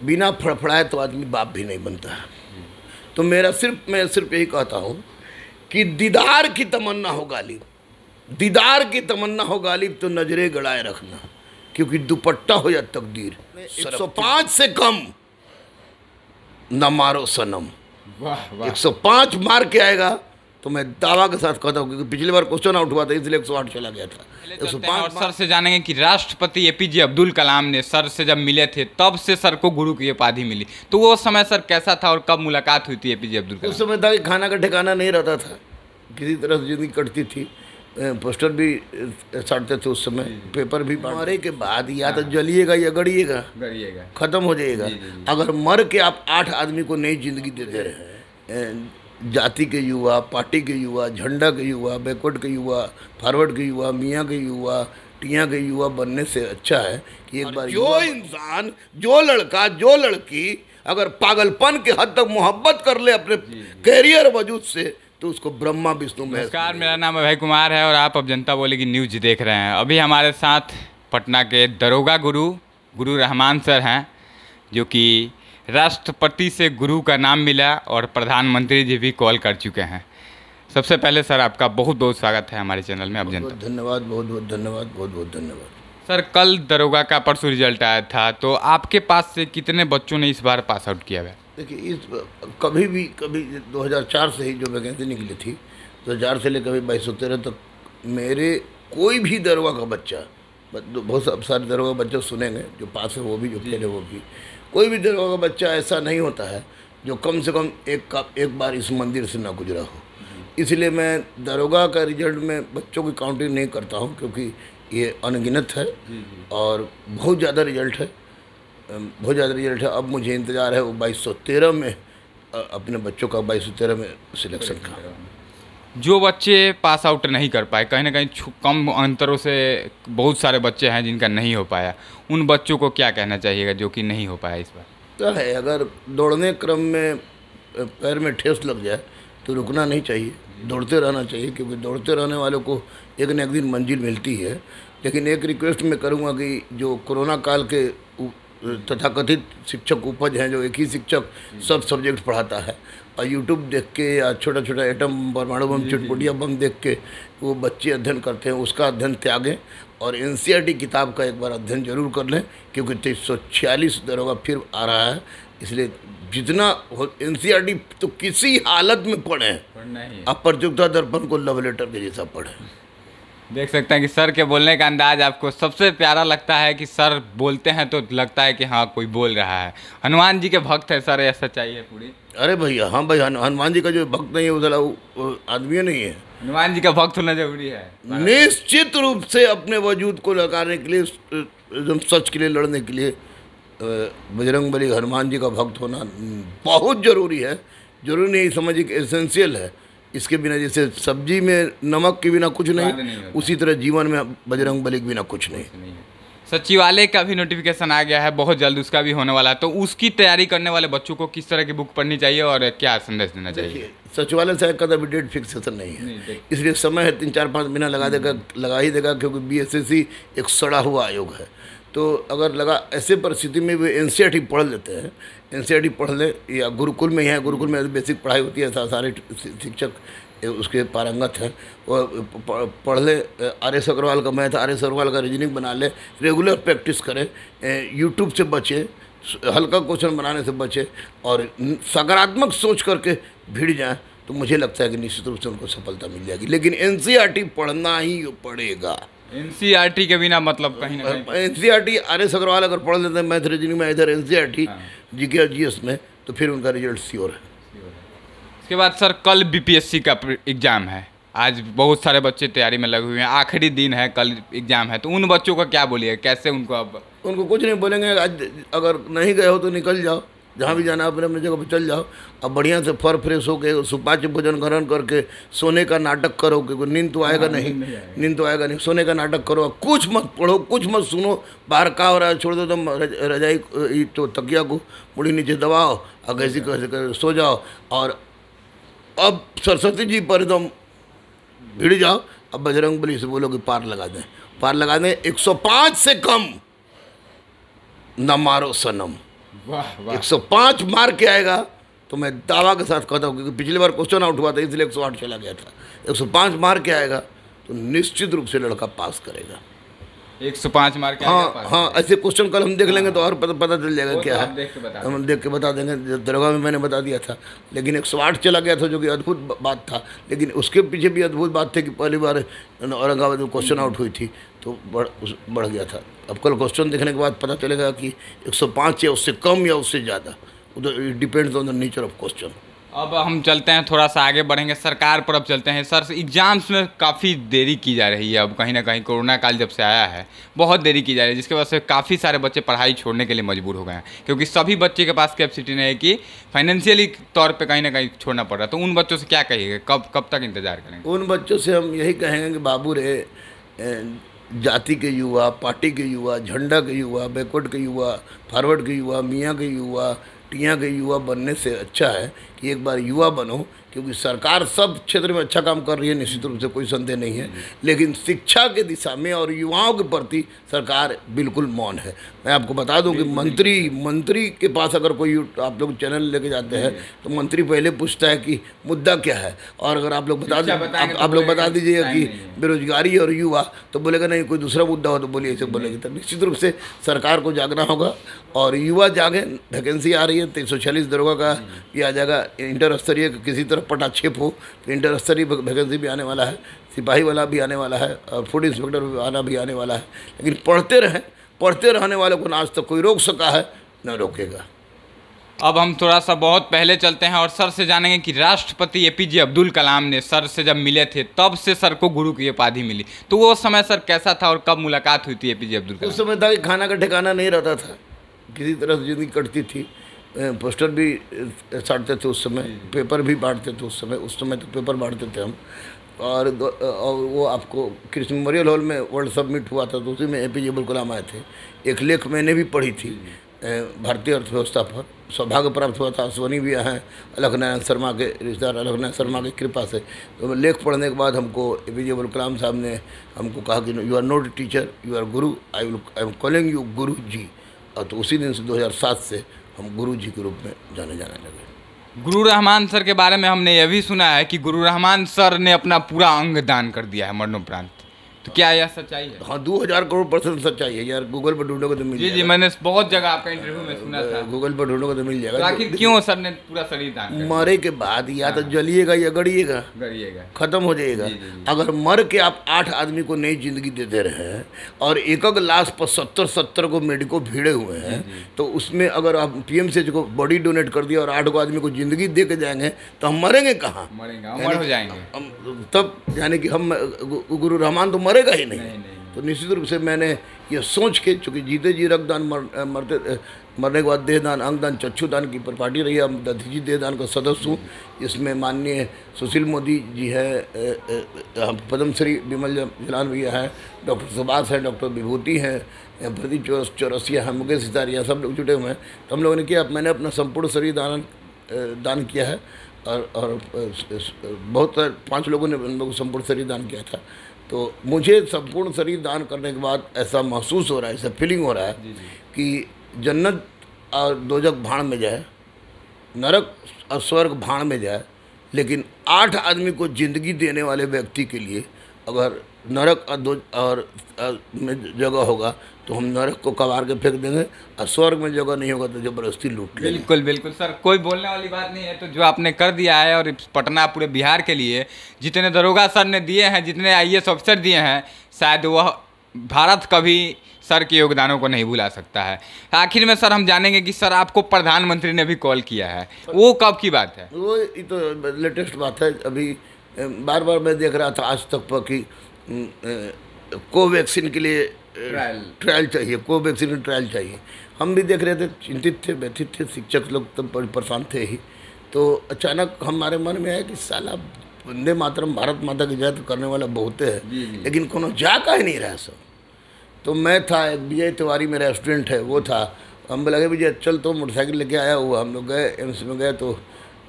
बिना फड़फड़ाए तो आदमी बाप भी नहीं बनता है। तो मैं सिर्फ यही कहता हूँ कि दीदार की तमन्ना हो गालिब, दीदार की तमन्ना हो गालिब तो नजरे गड़ाए रखना, क्योंकि दुपट्टा हो या तकदीर 105 से कम न मारो सनम। 105 मार के आएगा तो मैं दावा के साथ कहता हूँ, क्योंकि पिछली बार क्वेश्चन आउट हुआ था इसलिए 108 चला गया था। 105 और सर से जानेंगे कि राष्ट्रपति एपीजे अब्दुल कलाम ने सर से जब मिले थे तब से सर को गुरु की उपाधि मिली, तो वो समय सर कैसा था और कब मुलाकात हुई थी एपीजे अब्दुल कलाम? उस समय था कि खाना का ठिकाना नहीं रहता था, किसी तरह से जिंदगी कटती थी, पोस्टर भी साटते थे उस समय, पेपर भी। मरे के बाद या तो जलिएगा या गड़िएगा, खत्म हो जाएगा। अगर मर के आप 8 आदमी को नई जिंदगी दे दे रहे हैं, जाति के युवा, पार्टी के युवा, झंडा के युवा, बैकवर्ड के युवा, फॉरवर्ड के युवा, मियाँ के युवा, टियाँ के युवा बनने से अच्छा है कि एक बार जो इंसान, जो लड़का, जो लड़की अगर पागलपन के हद तक मोहब्बत कर ले अपने कैरियर वजूद से, तो उसको ब्रह्मा विष्णु महेश। नमस्कार, मेरा नाम अभय कुमार है और आप अब जनता बोलेगी न्यूज देख रहे हैं। अभी हमारे साथ पटना के दरोगा गुरु रहमान सर हैं, जो कि राष्ट्रपति से गुरु का नाम मिला और प्रधानमंत्री जी भी कॉल कर चुके हैं। सबसे पहले सर आपका बहुत बहुत स्वागत है हमारे चैनल में। अब जनता धन्यवाद, बहुत बहुत धन्यवाद, बहुत बहुत धन्यवाद। सर, कल दरोगा का परसों रिजल्ट आया था, तो आपके पास से कितने बच्चों ने इस बार पास आउट किया है? देखिए, कभी 2004 से ही जो वैकेंसी निकली थी, 2004 से लेकर 2213 तक मेरे कोई भी दरोगा का बच्चा, बहुत सारे दरोगा बच्चे सुनेंगे, जो पास है वो भी, जो फेल है वो भी, कोई भी दरोगा का बच्चा ऐसा नहीं होता है जो कम से कम एक बार इस मंदिर से ना गुजरा हो। इसलिए मैं दरोगा का रिजल्ट में बच्चों की काउंटिंग नहीं करता हूँ, क्योंकि ये अनगिनत है और बहुत ज़्यादा रिजल्ट है, बहुत ज़्यादा रिजल्ट है। अब मुझे इंतज़ार है वो 2213 में अपने बच्चों का 2213 में सिलेक्शन का। जो बच्चे पास आउट नहीं कर पाए, कहीं ना कहीं कम अंतरों से बहुत सारे बच्चे हैं जिनका नहीं हो पाया, उन बच्चों को क्या कहना चाहिएगा जो कि नहीं हो पाया इस बार? तो है, अगर दौड़ने क्रम में पैर में ठेस लग जाए तो रुकना नहीं चाहिए, दौड़ते रहना चाहिए, क्योंकि दौड़ते रहने वालों को एक न एक दिन मंजिल मिलती है। लेकिन एक रिक्वेस्ट मैं करूँगा कि जो कोरोना काल के तथाकथित शिक्षक उपज हैं, जो एक ही शिक्षक सब सब्जेक्ट पढ़ाता है, और यूट्यूब देख के या छोटा छोटा एटम, परमाणु बम, चुटपुटिया बम देख के वो बच्चे अध्ययन करते हैं, उसका अध्ययन त्यागें और एनसीईआरटी किताब का एक बार अध्ययन जरूर कर लें, क्योंकि 346 दरोगा फिर आ रहा है। इसलिए जितना एनसीईआरटी तो किसी हालत में पढ़ें, आप प्रतियोगिता दर्पण को लव लेटर के जैसा पढ़ें। देख सकते हैं कि सर के बोलने का अंदाज आपको सबसे प्यारा लगता है, कि सर बोलते हैं तो लगता है कि हाँ कोई बोल रहा है। हनुमान जी के भक्त है सर, ऐसा सच्चाई है पूरी? अरे भैया, हाँ भाई, हनुमान जी का जो भक्त नहीं है वो आदमी नहीं है। हनुमान जी का भक्त होना जरूरी है निश्चित रूप से। अपने वजूद को लगाने के लिए, एकदम सच के लिए लड़ने के लिए बजरंग बली हनुमान जी का भक्त होना बहुत ज़रूरी है। जरूरी नहीं समझिए कि एसेंशियल है। इसके बिना, जैसे सब्जी में नमक के बिना कुछ नहीं, उसी तरह जीवन में बजरंग बली के बिना कुछ नहीं। सचिवालय का भी नोटिफिकेशन आ गया है, बहुत जल्द उसका भी होने वाला है, तो उसकी तैयारी करने वाले बच्चों को किस तरह की बुक पढ़नी चाहिए और क्या संदेश देना चाहिए? सचिवालय से कदा भी डेट फिक्सेशन नहीं है, इसलिए समय है 3-4-5 महीना लगा ही देगा, क्योंकि बीएसएससी एक सड़ा हुआ आयोग है। तो अगर लगा ऐसे परिस्थिति में वे एनसीईआरटी पढ़ लेते हैं, एनसीईआरटी पढ़ लें, या गुरुकुल में ही है, गुरुकुल में बेसिक पढ़ाई होती है, सारे शिक्षक उसके पारंगत हैं, वो पढ़ ले। आर.एस. अग्रवाल का मैथ, आर.एस. अग्रवाल का रीजनिंग बना ले, रेगुलर प्रैक्टिस करें, यूट्यूब से बचे, हल्का क्वेश्चन बनाने से बचे और सकारात्मक सोच करके भिड़ जाएं, तो मुझे लगता है कि निश्चित रूप से उनको सफलता मिल जाएगी। लेकिन एनसीईआरटी पढ़ना ही पड़ेगा। एनसीईआरटी के बिना मतलब कहीं ना कहीं एनसीईआरटी, आर.एस. अग्रवाल अगर पढ़ लेते हैं मैथ रीजनिंग में, इधर एनसीईआरटी जीके और जीएस में, तो फिर उनका रिजल्ट श्योर है। इसके बाद सर कल बीपीएससी का एग्ज़ाम है, आज बहुत सारे बच्चे तैयारी में लगे हुए हैं, आखिरी दिन है, कल एग्ज़ाम है, तो उन बच्चों को क्या बोलिए, कैसे उनको? अब उनको कुछ नहीं बोलेंगे, आज अगर नहीं गए हो तो निकल जाओ, जहाँ भी जाना अपने अपने जगह पर चल जाओ। अब बढ़िया से फर फ्रेश होकर सुपाच्य भोजन ग्रहण करके सोने का नाटक करो, क्योंकि नींद तो आएगा नहीं, नींद तो आएगा नहीं। सोने का नाटक करो, कुछ मत पढ़ो, कुछ मत सुनो, बाहर का हो रहा है छोड़ दो, तुम रजाई तो तकिया को मुड़ी नीचे दबाओ और कैसे कैसे सो जाओ। और अब सरस्वती जी पर एकदम भिड़ जाओ। अब बजरंग बली से बोलो कि पार लगा दें, पार लगा दें। 105 से कम न मारो सनम, वाह वाह। 105 मार के आएगा तो मैं दावा के साथ कहता हूँ, क्योंकि पिछली बार क्वेश्चन आउट हुआ था इसलिए 108 चला गया था। 105 मार के आएगा तो निश्चित रूप से लड़का पास करेगा। 105 मार के आएगा हाँ पास हाँ, ऐसे क्वेश्चन कल हम देख लेंगे तो और पता चल जाएगा वो क्या तो है। आप देख के बता हम देख के बता देंगे। दरोगा में मैंने बता दिया था, लेकिन 108 चला गया था जो कि अद्भुत बात था। लेकिन उसके पीछे भी अद्भुत बात थी कि पहली बार औरंगाबाद में क्वेश्चन आउट हुई थी तो बढ़ गया था। अब कल क्वेश्चन देखने के बाद पता चलेगा कि 105 या उससे कम या उससे ज़्यादा, it depends on the nature of question. अब हम चलते हैं, थोड़ा सा आगे बढ़ेंगे, सरकार पर अब चलते हैं। सर, एग्जाम्स में काफ़ी देरी की जा रही है। अब कहीं ना कहीं कोरोना काल जब से आया है बहुत देरी की जा रही है, जिसकी वजह से काफ़ी सारे बच्चे पढ़ाई छोड़ने के लिए मजबूर हो गए हैं, क्योंकि सभी बच्चे के पास कैपेसिटी नहीं है कि फाइनेंशियली तौर पे कहीं ना कहीं छोड़ना पड़ रहा है। तो उन बच्चों से क्या कहिएगा, कब तक इंतजार करेंगे? उन बच्चों से हम यही कहेंगे कि बाबू रे, जाति के युवा, पार्टी के युवा, झंडा के युवा, बैकवर्ड के युवा, फॉरवर्ड के युवा, मियाँ के युवा, टियाँ के युवा बनने से अच्छा है कि एक बार युवा बनो, क्योंकि सरकार सब क्षेत्र में अच्छा काम कर रही है, निश्चित रूप से कोई संदेह नहीं है, लेकिन शिक्षा के दिशा में और युवाओं के प्रति सरकार बिल्कुल मौन है। मैं आपको बता दूं कि मंत्री के पास अगर कोई आप लोग चैनल लेके जाते हैं तो मंत्री पहले पूछता है कि मुद्दा क्या है, और अगर आप लोग बता दीजिएगा कि बेरोजगारी और युवा, तो बोलेगा नहीं कोई दूसरा मुद्दा हो तो बोलिए, ऐसे बोलेगी। तो निश्चित रूप से सरकार को जागना होगा और युवा जागे। वैकेंसी आ रही है 346 दरोगा का भी आ जाएगा। इंटर स्तरीय किसी तरह पटाक्षेप हो तो इंटर स्तरीय वैकेंसी भी आने वाला है, सिपाही वाला भी आने वाला है और फूड इंस्पेक्टर भी आने वाला है। लेकिन पढ़ते रहने वालों को आज तक कोई रोक सका है, न रोकेगा। अब हम थोड़ा सा बहुत पहले चलते हैं और सर से जानेंगे कि राष्ट्रपति एपीजे अब्दुल कलाम ने सर से जब मिले थे तब से सर को गुरु की उपाधि मिली, तो वो समय सर कैसा था और कब मुलाकात हुई थी एपीजे अब्दुल कलाम? उस समय था कि खाना का ठिकाना नहीं रहता था, किसी तरह से जिंदगी कटती थी। पोस्टर भी साटते थे उस समय, पेपर भी बांटते थे उस समय तो पेपर बांटते थे हम। और वो आपको कृष्ण मेमोरियल हॉल में वर्ल्ड समिट हुआ था तो उसी में एपीजे अब्दुल कलाम आए थे। एक लेख मैंने भी पढ़ी थी भारतीय अर्थव्यवस्था पर, सौभाग्य प्राप्त हुआ था। अश्वनी भी हैं, अलखनारायण शर्मा के रिश्तेदार, अलखनारायण शर्मा की कृपा से। तो लेख पढ़ने के बाद हमको एपीजे अब्दुल कलाम साहब ने हमको कहा कि you are not teacher, you are guru, I am calling you गुरु जी। और तो उसी दिन से 2007 से हम गुरु जी के रूप में जाने लगे। गुरु रहमान सर के बारे में हमने यह भी सुना है कि गुरु रहमान सर ने अपना पूरा अंग दान कर दिया है मरणोपरांत, तो क्या यह सच्चाई है? हाँ, 2000 करोड़ % सच्चाई है यार। गूगल पर ढूंढोगे तो मिल जाएगा। जी, मैंने बहुत जगह आपका इंटरव्यू में सुना था। गूगल पर ढूंढोगे तो मिल जाएगा। तो आखिर क्यों सर ने पूरा शरीर दान कर दिया? मरे के बाद या तो जलिएगा या गड़िएगा, खत्म हो जाएगा। अगर मर के आप 8 आदमी को नई जिंदगी देते रहे और एक लाश पर 70 को मेडिको भिड़े हुए हैं, तो उसमें अगर आप पीएमसीएच को बॉडी डोनेट कर दिया और 8 को आदमी को जिंदगी दे के जाएंगे तो हम मरेंगे कहाँ? अमर हो जाएंगे। तब यानी कि हम गुरु रहमान तो मरेगा ही नहीं। तो निश्चित रूप से मैंने ये सोच के, चूँकि जीते जी रक्तदान, मरने के बाद देहदान, अंगदान, चक्षुदान की परिपाटी रही है। हम दधीची देहदान का सदस्य हूँ। इसमें माननीय सुशील मोदी जी है, पद्मश्री विमल जलान भैया है, डॉक्टर सुभाष है, डॉक्टर विभूति हैं, प्रदीप चौरसिया है, मुकेश सितारिया, सब लोग जुटे हुए हैं। तो हम लोगों ने किया, मैंने अपना संपूर्ण शरीर दान किया है और बहुत 5 लोगों ने उन लोगों को संपूर्ण शरीर दान किया था। तो मुझे संपूर्ण शरीर दान करने के बाद ऐसा महसूस हो रहा है, ऐसा फीलिंग हो रहा है कि जन्नत और दोजख भाड़ में जाए, नरक और स्वर्ग भाड़ में जाए, लेकिन 8 आदमी को ज़िंदगी देने वाले व्यक्ति के लिए अगर नरक और में जगह होगा तो हम नरक को कबार के फेंक देंगे, और स्वर्ग में जगह नहीं होगा तो जबरदस्ती लूट लेंगे। बिल्कुल बिल्कुल सर, कोई बोलने वाली बात नहीं है। तो जो आपने कर दिया है, और पटना पूरे बिहार के लिए जितने दरोगा सर ने दिए हैं, जितने IAS ऑफिसर दिए हैं, शायद वह भारत कभी सर के योगदानों को नहीं भुला सकता है। आखिर में सर हम जानेंगे कि सर आपको प्रधानमंत्री ने भी कॉल किया है, वो कब की बात है? वो ये तो लेटेस्ट बात है। अभी बार मैं देख रहा था आज तक पर कि कोवैक्सीन के लिए ट्रायल चाहिए, कोवैक्सीन की ट्रायल चाहिए। हम भी देख रहे थे, चिंतित थे, व्यथित थे, शिक्षक लोग तो बड़े परेशान थे ही। तो अचानक हमारे मन में आया कि साला वंदे मातरम, भारत माता की जय तो करने वाला बहुत है, लेकिन कोनो जा का ही नहीं रहा सब। तो मैं था, एक विजय तिवारी मेरा स्टूडेंट है, वो था। हम लगे विजय चल, तो मोटरसाइकिल लेके आया हुआ, हम लोग गए एम्स में गए। तो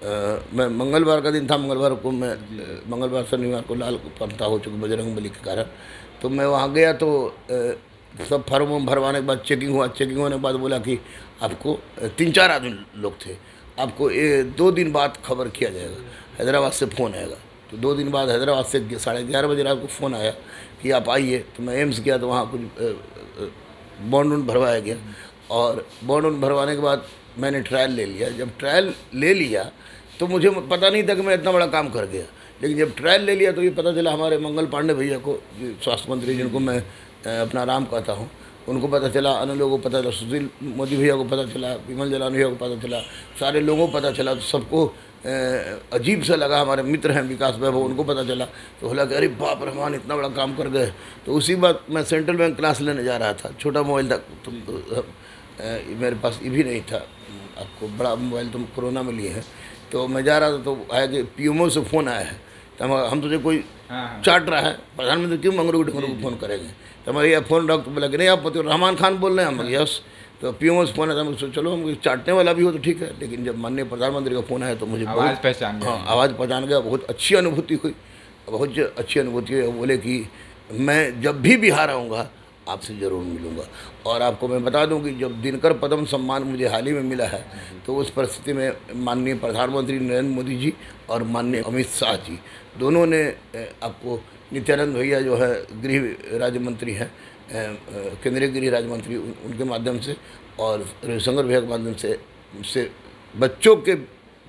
मैं मंगलवार का दिन था, मंगलवार को मैं शनिवार को लाल पहनता हो चुका बजरंग बली के कारण। तो मैं वहाँ गया तो सब फार्म भरवाने के बाद चेकिंग हुआ, चेकिंग होने के बाद बोला कि आपको 3-4 आदमी लोग थे, आपको 2 दिन बाद खबर किया जाएगा, हैदराबाद से फ़ोन आएगा। तो 2 दिन बाद हैदराबाद से 11:30 बजे रात को फ़ोन आया कि आप आइए। तो मैं एम्स गया, तो वहाँ कुछ बॉन्ड वॉन्ड भरवाया गया, और बॉन्ड वॉन्ड भरवाने के बाद मैंने ट्रायल ले लिया। जब ट्रायल ले लिया तो मुझे पता नहीं था कि मैं इतना बड़ा काम कर गया, लेकिन जब ट्रायल ले लिया तो ये पता चला हमारे मंगल पांडे भैया को, स्वास्थ्य मंत्री जिनको मैं अपना राम कहता हूँ, उनको पता चला, अन्य लोगों को पता चला, सुशील मोदी भैया को पता चला, विमल जलान भैया को पता चला, सारे लोगों को पता चला। तो सबको अजीब सा लगा। हमारे मित्र हैं विकास वैभव, उनको पता चला तो बोला कि अरे बाप रहमान इतना बड़ा काम कर गए। तो उसी बात मैं सेंट्रल बैंक क्लास लेने जा रहा था, छोटा मोबाइल था, तो मेरे पास ये भी नहीं था, आपको बड़ा मोबाइल तुम कोरोना में लिए हैं। तो मैं जा रहा था तो आया कि पीएमओ से फ़ोन आया है, तो हम तुझे कोई चाट रहा है, प्रधानमंत्री क्यों मंगरू को फ़ोन करेंगे। तो हमारे यहाँ फ़ोन रख, तो बोला कि नहीं आप रहमान खान बोल रहे हैं। हम यस। तो पीएमओ से फ़ोन आया, हम चलो हम चाटने वाला भी हो तो ठीक है, लेकिन जब माननीय प्रधानमंत्री का फ़ोन आया तो मुझे आवाज़ पहचान गया। हाँ, आवाज़ पहचान गया। बहुत अच्छी अनुभूति हुई, बहुत अच्छी अनुभूति हुई। बोले कि मैं जब भी बिहार आऊँगा आपसे ज़रूर मिलूँगा। और आपको मैं बता दूं कि जब दिनकर पद्म सम्मान मुझे हाल ही में मिला है, तो उस परिस्थिति में माननीय प्रधानमंत्री नरेंद्र मोदी जी और माननीय अमित शाह जी दोनों ने आपको, नित्यानंद भैया जो है गृह राज्य मंत्री हैं, केंद्रीय गृह राज्य मंत्री, उनके माध्यम से और रविशंकर भैया के माध्यम से बच्चों के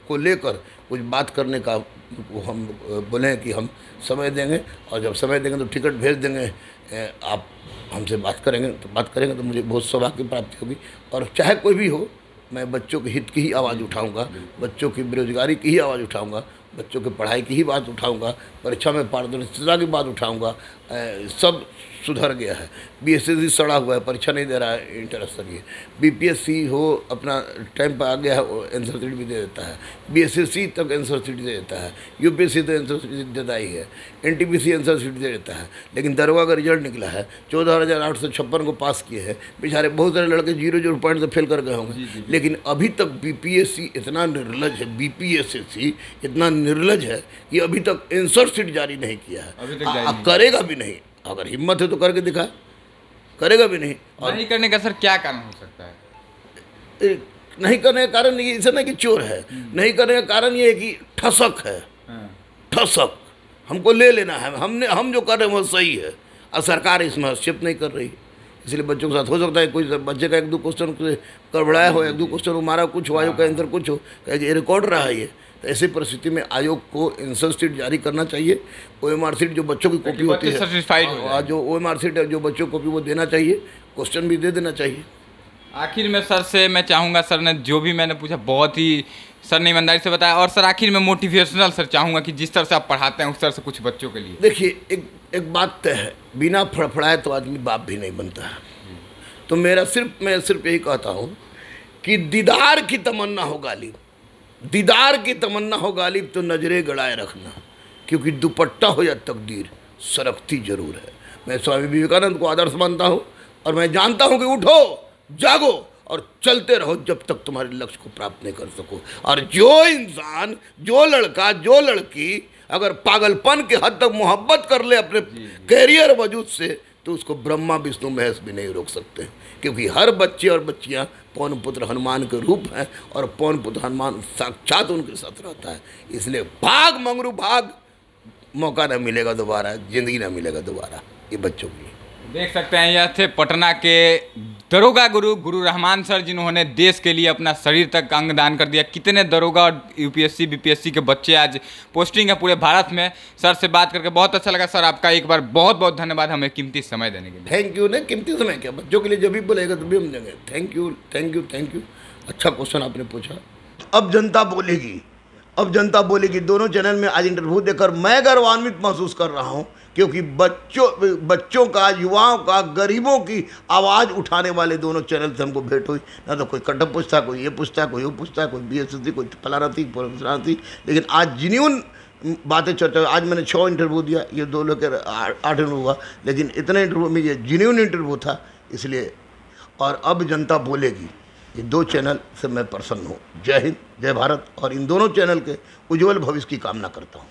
को लेकर कुछ बात करने का वो हम बोले कि हम समय देंगे, और जब समय देंगे तो टिकट भेज देंगे, आप हमसे बात करेंगे तो मुझे बहुत सौभाग्य की प्राप्ति होगी। और चाहे कोई भी हो, मैं बच्चों के हित की ही आवाज़ उठाऊंगा, बच्चों की बेरोजगारी की ही आवाज़ उठाऊंगा, बच्चों की पढ़ाई की ही बात उठाऊंगा, परीक्षा में पारदर्शिता की बात उठाऊंगा। सब सुधर गया है। बीएसएससी सड़ा हुआ है, परीक्षा नहीं दे रहा है इंटर स्तरीय। बीपीएससी हो अपना टाइम पर आ गया है, आंसर शीट भी दे देता है, बीएसएससी तक आंसर शीट दे देता है, यूपीएससी तो आंसर शीट देता ही है, एनटीपीसी आंसर शीट दे देता है। लेकिन दरोगा का रिजल्ट निकला है, 14,856 को पास किए हैं, बेचारे बहुत सारे लड़के 0 पॉइंट से फेल कर गए होंगे। लेकिन अभी तक बीपीएससी इतना निर्लज है, बीपीएससी इतना निर्लज है कि अभी तक आंसर शीट जारी नहीं किया है, करेगा भी नहीं। अगर हिम्मत है तो करके दिखा, करेगा भी नहीं। और नहीं करने का सर क्या कारण हो सकता है? नहीं करने का कारण ये ऐसा नहीं कि चोर है, नहीं करने का कारण ये है कि ठसक है, ठसक हमको ले लेना है, हम जो कर रहे हैं वो सही है, और सरकार इसमें हस्तक्षेप नहीं कर रही। इसलिए बच्चों के साथ हो सकता है कोई बच्चे का 1-2 क्वेश्चन गड़बड़ाया हो, 1-2 क्वेश्चन मारा, कुछ हुआ, का आंसर कुछ हो, ये रिकॉर्ड रहा है ये। तो ऐसी परिस्थिति में आयोग को आंसर शीट जारी करना चाहिए। ओएमआर शीट जो बच्चों की कॉपी होती है, जो ओएमआर शीट है जो बच्चों को कॉपी वो देना चाहिए, क्वेश्चन भी दे देना चाहिए। आखिर में सर से मैं चाहूँगा, सर ने जो भी मैंने पूछा बहुत ही सर ने ईमानदारी से बताया, और सर आखिर में मोटिवेशनल सर चाहूँगा कि जिस तरह से आप पढ़ाते हैं उस तरह से कुछ बच्चों के लिए। देखिए, एक बात तय है, बिना फड़फड़ाए तो आदमी बाप भी नहीं बनता है। तो मैं सिर्फ यही कहता हूँ कि दीदार की तमन्ना हो गालिब, दीदार की तमन्ना हो गालिब, तो नजरें गड़ाए रखना, क्योंकि दुपट्टा हो या तकदीर सरकती जरूर है। मैं स्वामी विवेकानंद को आदर्श मानता हूँ, और मैं जानता हूँ कि उठो, जागो और चलते रहो जब तक तुम्हारे लक्ष्य को प्राप्त नहीं कर सको। और जो इंसान, जो लड़का, जो लड़की अगर पागलपन के हद तक मोहब्बत कर ले अपने कैरियर वजूद से, तो उसको ब्रह्मा विष्णु महेश भी नहीं रोक सकते, क्योंकि हर बच्चे और बच्चियां पवन पुत्र हनुमान के रूप हैं, और पवन पुत्र हनुमान साक्षात उनके साथ रहता है। इसलिए भाग मंगरू भाग, मौका ना मिलेगा दोबारा, जिंदगी ना मिलेगा दोबारा। ये बच्चों की देख सकते हैं, यह थे पटना के दरोगा गुरु रहमान सर, जिन्होंने देश के लिए अपना शरीर तक अंग दान कर दिया। कितने दरोगा और यूपीएससी बीपीएससी के बच्चे आज पोस्टिंग है पूरे भारत में। सर से बात करके बहुत अच्छा लगा। सर आपका एक बार बहुत बहुत धन्यवाद हमें कीमती समय देने के लिए। Thank you. नहीं, कीमती समय क्या, बच्चों के लिए जब भी बोलेगा तभी हम देंगे। Thank you, thank you, thank you. अच्छा क्वेश्चन आपने पूछा। अब जनता बोलेगी, अब जनता बोलेगी। दोनों चैनल में आज इंटरव्यू देकर मैं गर्वान्वित महसूस कर रहा हूँ, क्योंकि बच्चों का, युवाओं का, गरीबों की आवाज़ उठाने वाले दोनों चैनल से हमको भेंट हुई। ना तो कोई कटअप पूछता, कोई ये पूछता, कोई वो पूछता, कोई बीएसएससी, कोई फलाना थी, फलाना थी। लेकिन आज जिन्यून बातें चर्चा। आज मैंने 6 इंटरव्यू दिया, ये 2 लेकर 8 इंटरव्यू हुआ, लेकिन इतने इंटरव्यू में ये जिन्यून इंटरव्यू था, इसलिए। और अब जनता बोलेगी, ये 2 चैनल से मैं प्रसन्न हूँ। जय हिंद, जय भारत, और इन दोनों चैनल के उज्जवल भविष्य की कामना करता हूँ।